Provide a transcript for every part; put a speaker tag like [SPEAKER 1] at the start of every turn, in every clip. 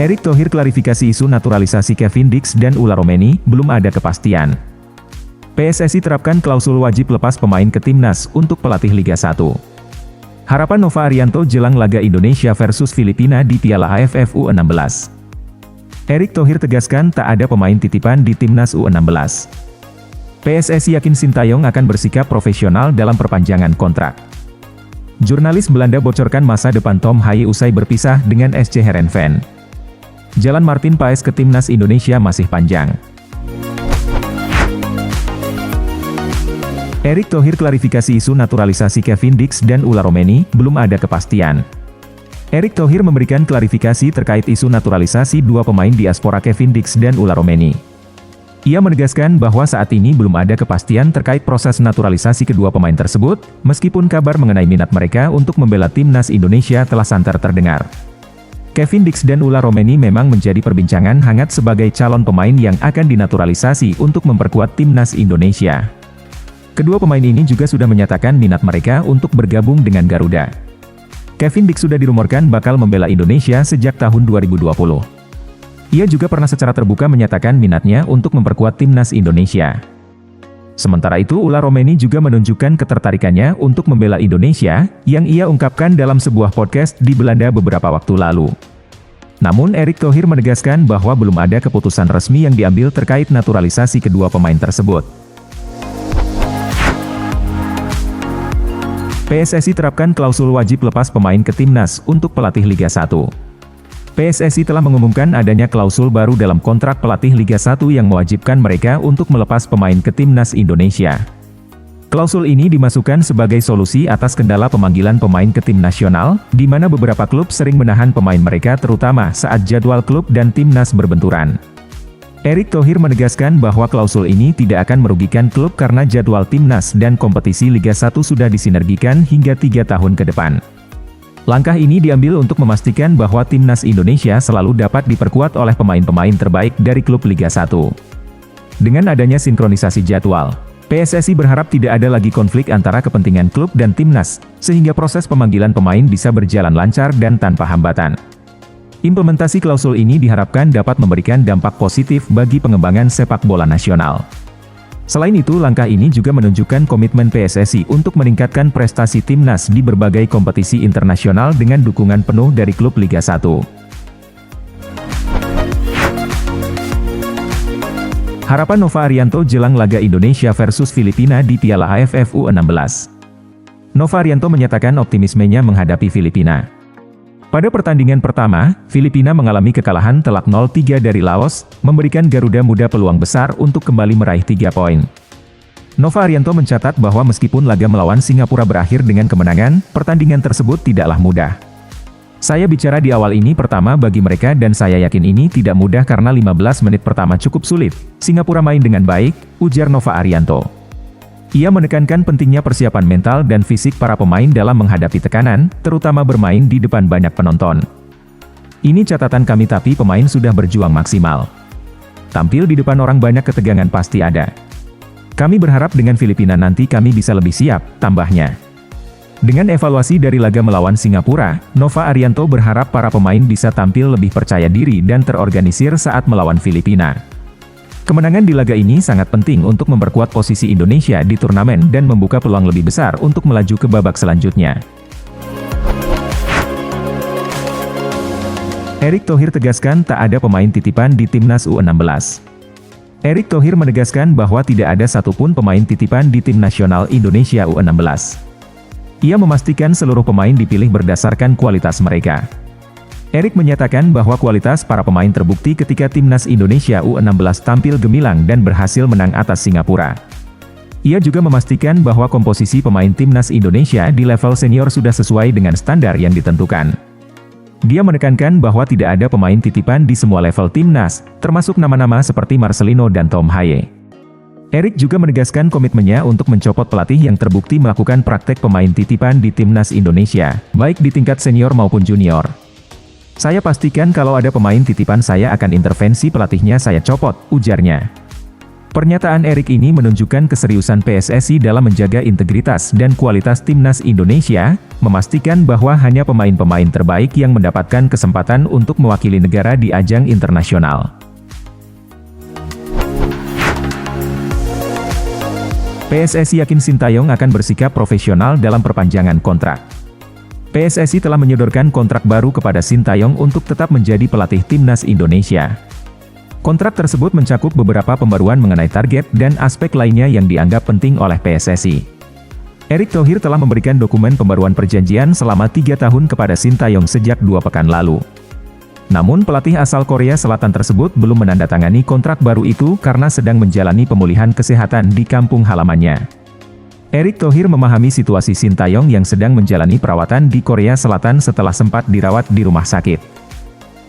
[SPEAKER 1] Erick Thohir klarifikasi isu naturalisasi Kevin Dix dan Ula Romeni, belum ada kepastian. PSSI terapkan klausul wajib lepas pemain ke timnas untuk pelatih Liga 1. Harapan Nova Arianto jelang laga Indonesia versus Filipina di Piala AFF U16. Erick Thohir tegaskan tak ada pemain titipan di timnas U16. PSSI yakin Sintayong akan bersikap profesional dalam perpanjangan kontrak. Jurnalis Belanda bocorkan masa depan Tom Haye usai berpisah dengan SC Heerenveen. Jalan Martin Paes ke timnas Indonesia masih panjang. Erick Thohir klarifikasi isu naturalisasi Kevin Dix dan Ula Romeni, belum ada kepastian. Erick Thohir memberikan klarifikasi terkait isu naturalisasi dua pemain diaspora Kevin Dix dan Ula Romeni. Ia menegaskan bahwa saat ini belum ada kepastian terkait proses naturalisasi kedua pemain tersebut, meskipun kabar mengenai minat mereka untuk membela timnas Indonesia telah santer terdengar. Kevin Dix dan Ula Romeni memang menjadi perbincangan hangat sebagai calon pemain yang akan dinaturalisasi untuk memperkuat timnas Indonesia. Kedua pemain ini juga sudah menyatakan minat mereka untuk bergabung dengan Garuda. Kevin Dix sudah dirumorkan bakal membela Indonesia sejak tahun 2020. Ia juga pernah secara terbuka menyatakan minatnya untuk memperkuat timnas Indonesia. Sementara itu Ula Romeni juga menunjukkan ketertarikannya untuk membela Indonesia, yang ia ungkapkan dalam sebuah podcast di Belanda beberapa waktu lalu. Namun Erick Thohir menegaskan bahwa belum ada keputusan resmi yang diambil terkait naturalisasi kedua pemain tersebut. PSSI terapkan klausul wajib lepas pemain ke timnas untuk pelatih Liga 1. PSSI telah mengumumkan adanya klausul baru dalam kontrak pelatih Liga 1 yang mewajibkan mereka untuk melepas pemain ke timnas Indonesia. Klausul ini dimasukkan sebagai solusi atas kendala pemanggilan pemain ke tim nasional, di mana beberapa klub sering menahan pemain mereka terutama saat jadwal klub dan timnas berbenturan. Erick Thohir menegaskan bahwa klausul ini tidak akan merugikan klub karena jadwal timnas dan kompetisi Liga 1 sudah disinergikan hingga 3 tahun ke depan. Langkah ini diambil untuk memastikan bahwa timnas Indonesia selalu dapat diperkuat oleh pemain-pemain terbaik dari klub Liga 1. Dengan adanya sinkronisasi jadwal, PSSI berharap tidak ada lagi konflik antara kepentingan klub dan timnas, sehingga proses pemanggilan pemain bisa berjalan lancar dan tanpa hambatan. Implementasi klausul ini diharapkan dapat memberikan dampak positif bagi pengembangan sepak bola nasional. Selain itu, langkah ini juga menunjukkan komitmen PSSI untuk meningkatkan prestasi timnas di berbagai kompetisi internasional dengan dukungan penuh dari klub Liga 1. Harapan Nova Arianto jelang laga Indonesia versus Filipina di Piala AFF U16. Nova Arianto menyatakan optimismenya menghadapi Filipina. Pada pertandingan pertama, Filipina mengalami kekalahan telak 0-3 dari Laos, memberikan Garuda Muda peluang besar untuk kembali meraih 3 poin. Nova Arianto mencatat bahwa meskipun laga melawan Singapura berakhir dengan kemenangan, pertandingan tersebut tidaklah mudah. Saya bicara di awal ini pertama bagi mereka dan saya yakin ini tidak mudah karena 15 menit pertama cukup sulit. Singapura main dengan baik, ujar Nova Arianto. Ia menekankan pentingnya persiapan mental dan fisik para pemain dalam menghadapi tekanan, terutama bermain di depan banyak penonton. Ini catatan kami tapi pemain sudah berjuang maksimal. Tampil di depan orang banyak ketegangan pasti ada. Kami berharap dengan Filipina nanti kami bisa lebih siap, tambahnya. Dengan evaluasi dari laga melawan Singapura, Nova Arianto berharap para pemain bisa tampil lebih percaya diri dan terorganisir saat melawan Filipina. Kemenangan di laga ini sangat penting untuk memperkuat posisi Indonesia di turnamen dan membuka peluang lebih besar untuk melaju ke babak selanjutnya. Erick Thohir tegaskan tak ada pemain titipan di timnas U16. Erick Thohir menegaskan bahwa tidak ada satupun pemain titipan di tim nasional Indonesia U16. Ia memastikan seluruh pemain dipilih berdasarkan kualitas mereka. Erick menyatakan bahwa kualitas para pemain terbukti ketika timnas Indonesia U16 tampil gemilang dan berhasil menang atas Singapura. Ia juga memastikan bahwa komposisi pemain timnas Indonesia di level senior sudah sesuai dengan standar yang ditentukan. Dia menekankan bahwa tidak ada pemain titipan di semua level timnas, termasuk nama-nama seperti Marcelino dan Tom Haye. Erick juga menegaskan komitmennya untuk mencopot pelatih yang terbukti melakukan praktek pemain titipan di timnas Indonesia, baik di tingkat senior maupun junior. Saya pastikan kalau ada pemain titipan saya akan intervensi pelatihnya saya copot, ujarnya. Pernyataan Erik ini menunjukkan keseriusan PSSI dalam menjaga integritas dan kualitas timnas Indonesia, memastikan bahwa hanya pemain-pemain terbaik yang mendapatkan kesempatan untuk mewakili negara di ajang internasional. PSSI yakin Sintayong akan bersikap profesional dalam perpanjangan kontrak. PSSI telah menyodorkan kontrak baru kepada Sintayong untuk tetap menjadi pelatih timnas Indonesia. Kontrak tersebut mencakup beberapa pembaruan mengenai target dan aspek lainnya yang dianggap penting oleh PSSI. Erick Thohir telah memberikan dokumen pembaruan perjanjian selama 3 tahun kepada Sintayong sejak 2 pekan lalu. Namun pelatih asal Korea Selatan tersebut belum menandatangani kontrak baru itu karena sedang menjalani pemulihan kesehatan di kampung halamannya. Erick Thohir memahami situasi Sintayong yang sedang menjalani perawatan di Korea Selatan setelah sempat dirawat di rumah sakit.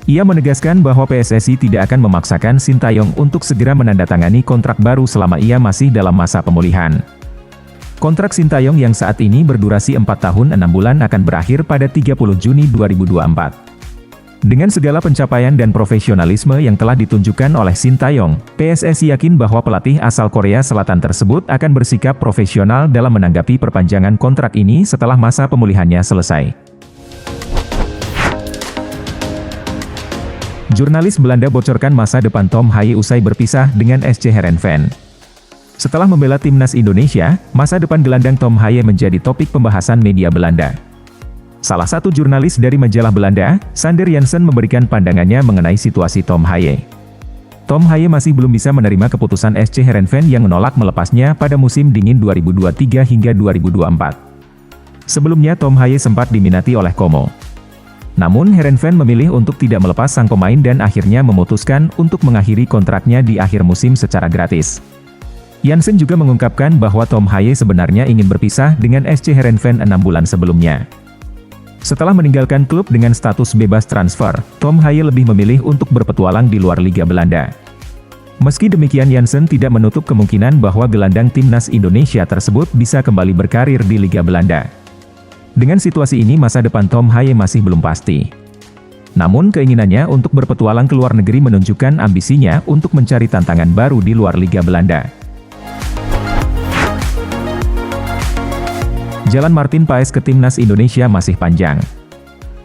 [SPEAKER 1] Ia menegaskan bahwa PSSI tidak akan memaksakan Sintayong untuk segera menandatangani kontrak baru selama ia masih dalam masa pemulihan. Kontrak Sintayong yang saat ini berdurasi 4 tahun 6 bulan akan berakhir pada 30 Juni 2024. Dengan segala pencapaian dan profesionalisme yang telah ditunjukkan oleh Sintayong, PSSI yakin bahwa pelatih asal Korea Selatan tersebut akan bersikap profesional dalam menanggapi perpanjangan kontrak ini setelah masa pemulihannya selesai. Jurnalis Belanda bocorkan masa depan Tom Haye usai berpisah dengan SC Heerenveen. Setelah membela timnas Indonesia, masa depan gelandang Tom Haye menjadi topik pembahasan media Belanda. Salah satu jurnalis dari majalah Belanda, Sander Jansen memberikan pandangannya mengenai situasi Tom Haye. Tom Haye masih belum bisa menerima keputusan SC Heerenveen yang menolak melepasnya pada musim dingin 2023 hingga 2024. Sebelumnya Tom Haye sempat diminati oleh Como. Namun Heerenveen memilih untuk tidak melepas sang pemain dan akhirnya memutuskan untuk mengakhiri kontraknya di akhir musim secara gratis. Jansen juga mengungkapkan bahwa Tom Haye sebenarnya ingin berpisah dengan SC Heerenveen 6 bulan sebelumnya. Setelah meninggalkan klub dengan status bebas transfer, Tom Haye lebih memilih untuk berpetualang di luar Liga Belanda. Meski demikian Jansen tidak menutup kemungkinan bahwa gelandang timnas Indonesia tersebut bisa kembali berkarir di Liga Belanda. Dengan situasi ini masa depan Tom Haye masih belum pasti. Namun keinginannya untuk berpetualang ke luar negeri menunjukkan ambisinya untuk mencari tantangan baru di luar Liga Belanda. Jalan Martin Paes ke timnas Indonesia masih panjang.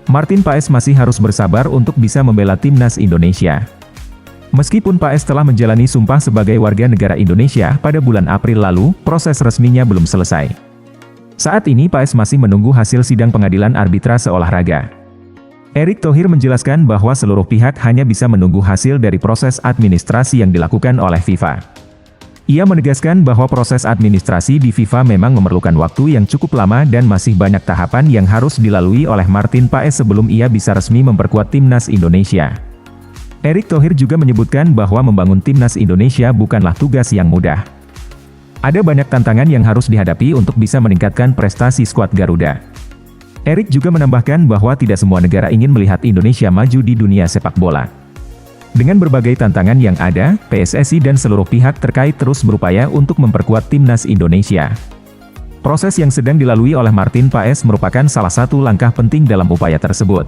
[SPEAKER 1] Martin Paes masih harus bersabar untuk bisa membela timnas Indonesia. Meskipun Paes telah menjalani sumpah sebagai warga negara Indonesia pada bulan April lalu, proses resminya belum selesai. Saat ini Paes masih menunggu hasil sidang pengadilan arbitrase olahraga. Erick Thohir menjelaskan bahwa seluruh pihak hanya bisa menunggu hasil dari proses administrasi yang dilakukan oleh FIFA. Ia menegaskan bahwa proses administrasi di FIFA memang memerlukan waktu yang cukup lama dan masih banyak tahapan yang harus dilalui oleh Martin Paes sebelum ia bisa resmi memperkuat timnas Indonesia. Erick Thohir juga menyebutkan bahwa membangun timnas Indonesia bukanlah tugas yang mudah. Ada banyak tantangan yang harus dihadapi untuk bisa meningkatkan prestasi skuad Garuda. Erick juga menambahkan bahwa tidak semua negara ingin melihat Indonesia maju di dunia sepak bola. Dengan berbagai tantangan yang ada, PSSI dan seluruh pihak terkait terus berupaya untuk memperkuat timnas Indonesia. Proses yang sedang dilalui oleh Martin Paes merupakan salah satu langkah penting dalam upaya tersebut.